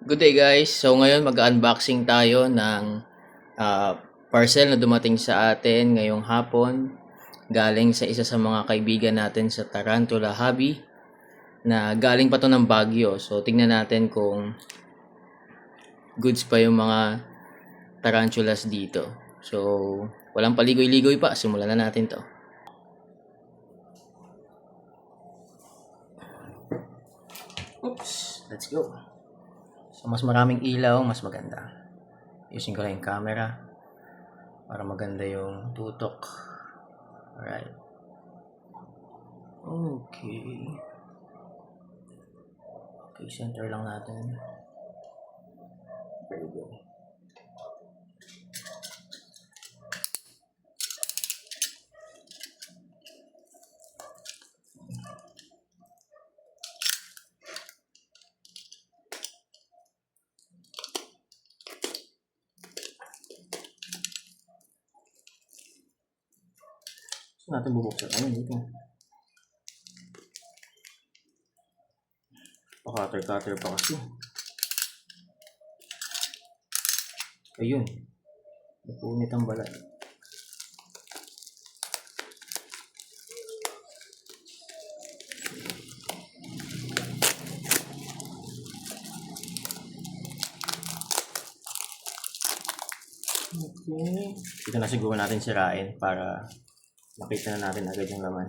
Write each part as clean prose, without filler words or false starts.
Good day guys. So ngayon mag-unboxing tayo ng ah, parcel na dumating sa atin ngayong hapon. Galing sa isa sa mga kaibigan natin sa Tarantula Hobby na galing pa to ng Baguio. So tingnan natin kung goods pa yung mga tarantulas dito. So walang paligoy-ligoy pa. Simulan na natin to. Oops. Let's go. So mas maraming ilaw, mas maganda. Using ko lang yung camera para maganda yung tutok. Alright. Okay. Okay, center lang natin. There we go. So natin bubuksan. Ayun, dito. Pa-cutter pa kasi. Ayun. Napunit ang balat. Okay. Ito na siguro natin sirain para makita na natin agad yung laman.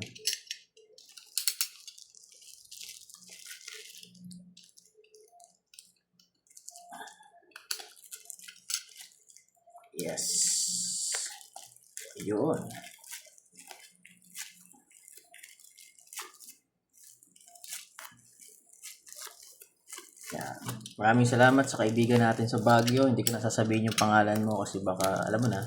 Yes. Yun. Yan. Maraming salamat sa kaibigan natin sa Baguio. Hindi ko na sasabihin yung pangalan mo kasi baka alam mo na.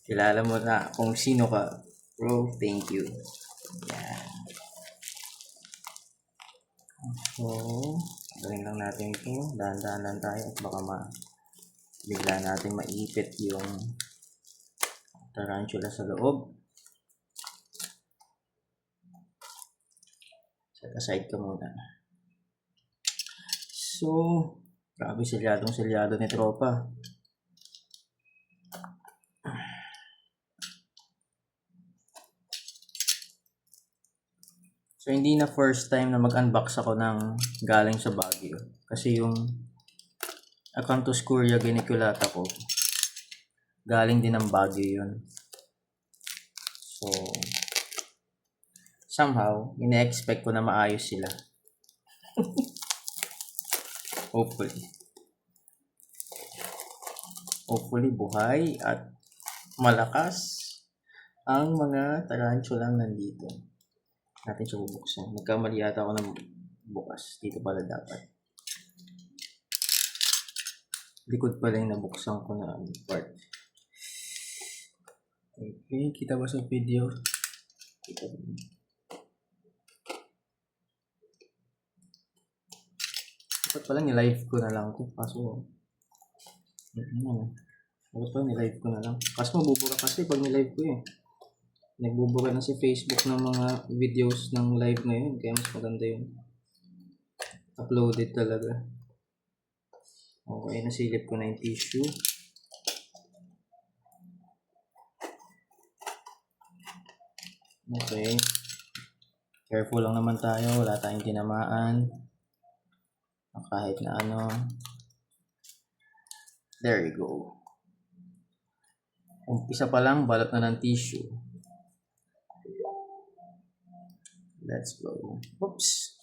Kilala mo na kung sino ka. Bro, thank you. Yan. So, galing lang natin ito. Dahan-dahan lang tayo at baka bigla natin maipit yung tarantula sa loob. Set aside ka muna. So, grabe selyado ni tropa. So, hindi na first time na mag-unbox ako ng galing sa Baguio. Kasi yung Acanthus Curia geniculata ko, galing din ng Baguio yun. So, somehow, ina-expect ko na maayos sila. Hopefully. Hopefully, buhay at malakas ang mga tarantulang nandito. Natin siya bubuksan. Nagkamali yata ako ng bukas. Dito pala dapat. Likod pala yung nabuksan ko na part. Okay, kita ba sa video? Kita ba? Dapat pala ni-live ko na lang ito. Kaso, dapat pala ni-live ko na lang. Kaso mabubura kasi pag ni-live ko eh. Nagbubura na si Facebook ng mga videos ng live ngayon. Kaya mas maganda yung uploaded talaga. Okay, nasilip ko na yung tissue. Okay. Careful lang naman tayo. Wala tayong tinamaan. Kahit na ano. There you go. Umpisa pa lang, balot na ng tissue. Let's go. Oops.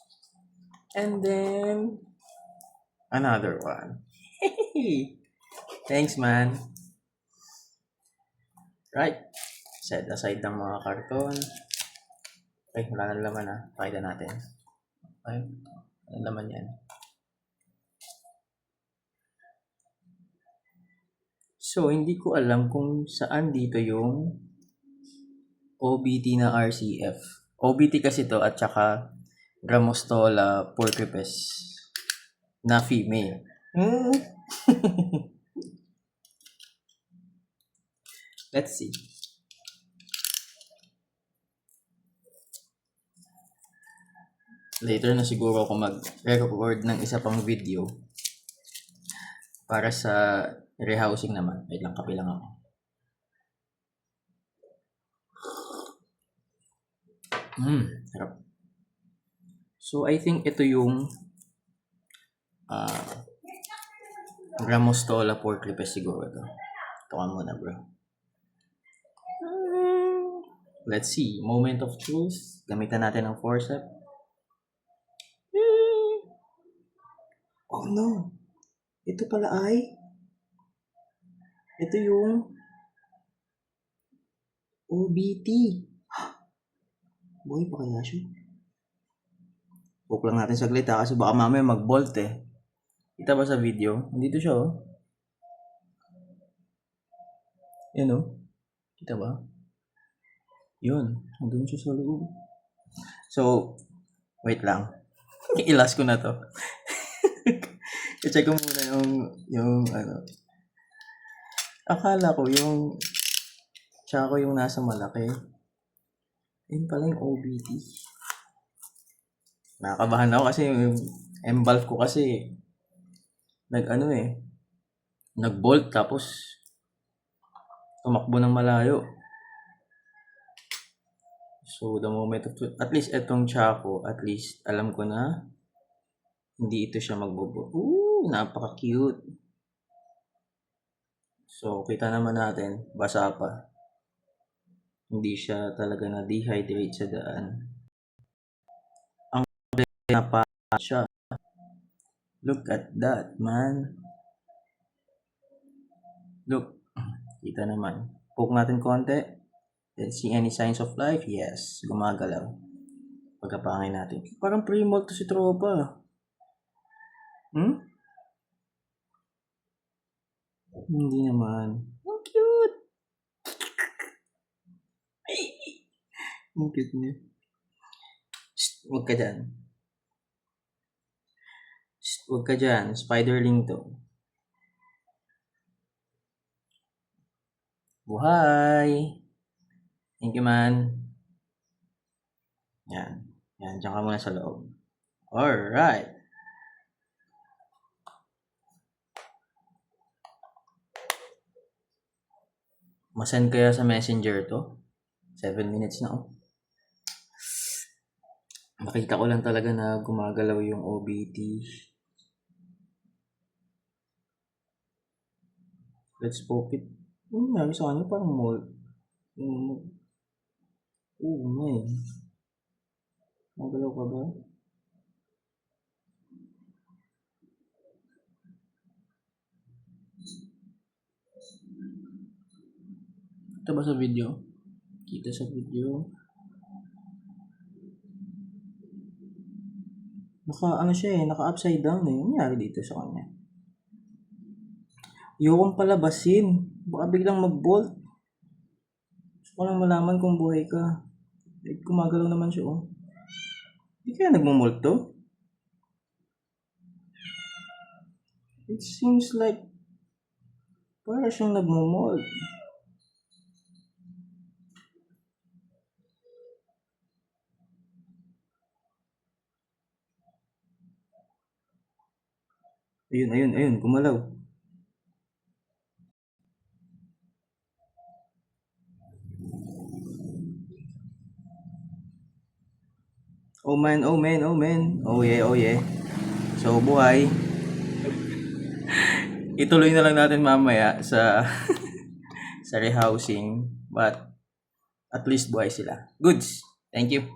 And then, another one. Thanks, man. Right. Set aside ng mga karton. Okay, wala na laman ha. Pakita natin. Okay. Ano laman yan? So, hindi ko alam kung saan dito yung OBT na RCF. OBT kasi to at saka Gramostola purpuripes na female. Let's see. later na siguro ako mag-record ng isa pang video para sa rehousing naman. Wait lang, kape lang ako. Sarap. So, I think ito yung Ramostola pork ribs siguro ito. Ito ka muna, bro. Let's see. Moment of truth. Gamitan natin ng forceps. Oh no. Ito pala ay ito yung OBT. Buhay pa kaya siya? Poke lang natin saglit ha, kasi baka mamaya mag-bolt eh. Kita ba sa video? Nandito siya oh. Yan oh. Kita ba? Yun. Nandun siya sa loob. So, wait lang. Ilas ko na to. I-check ko muna yung ano. Akala ko yung tsaka yung nasa malaki. Yun pala yung OBT. Nakakabahan ako kasi yung M-valve ko kasi nag-bolt tapos tumakbo ng malayo. So, the moment of truth, at least etong tsako, at least alam ko na hindi ito siya magbobo. Ooh, napaka-cute. So, kita naman natin, basa pa. Hindi siya talaga na-dehydrate sa daan. Ang pa siya. Look at that, man. Look. Kita naman. Poke natin konti. Let's see any signs of life. Yes. Gumagalaw. Pagkapangin natin. Parang pre-molt to si tropa. Hindi naman. Ang cute. Ang cute niya. Shh, huwag ka dyan. Shh, huwag ka dyan. Spiderling to. Buhay! Thank you, man. Yan. Yan, dyan ka muna sa loob. Alright. Masend kaya sa messenger to? 7 minutes na oh. Nakita ko lang talaga na gumagalaw yung OBT. Let's poke it. Nangyari sa kanya parang mold. May. Magalaw ka ba? Ito ba sa video? Kita sa video. Naka-upside down eh. Ano nangyari dito sa kanya? Ayokong palabasin. Baka biglang mag-bolt. Gusto ko lang malaman kung buhay ka. Gumagalaw naman siya oh. Hindi kaya nagmumolt to? It seems like para siyang nagmumolt. Ayun, gumalaw. Oh man. Oh yeah. So, buhay. Ituloy na lang natin mamaya sa sa rehousing. But, at least buhay sila. Goods. Thank you.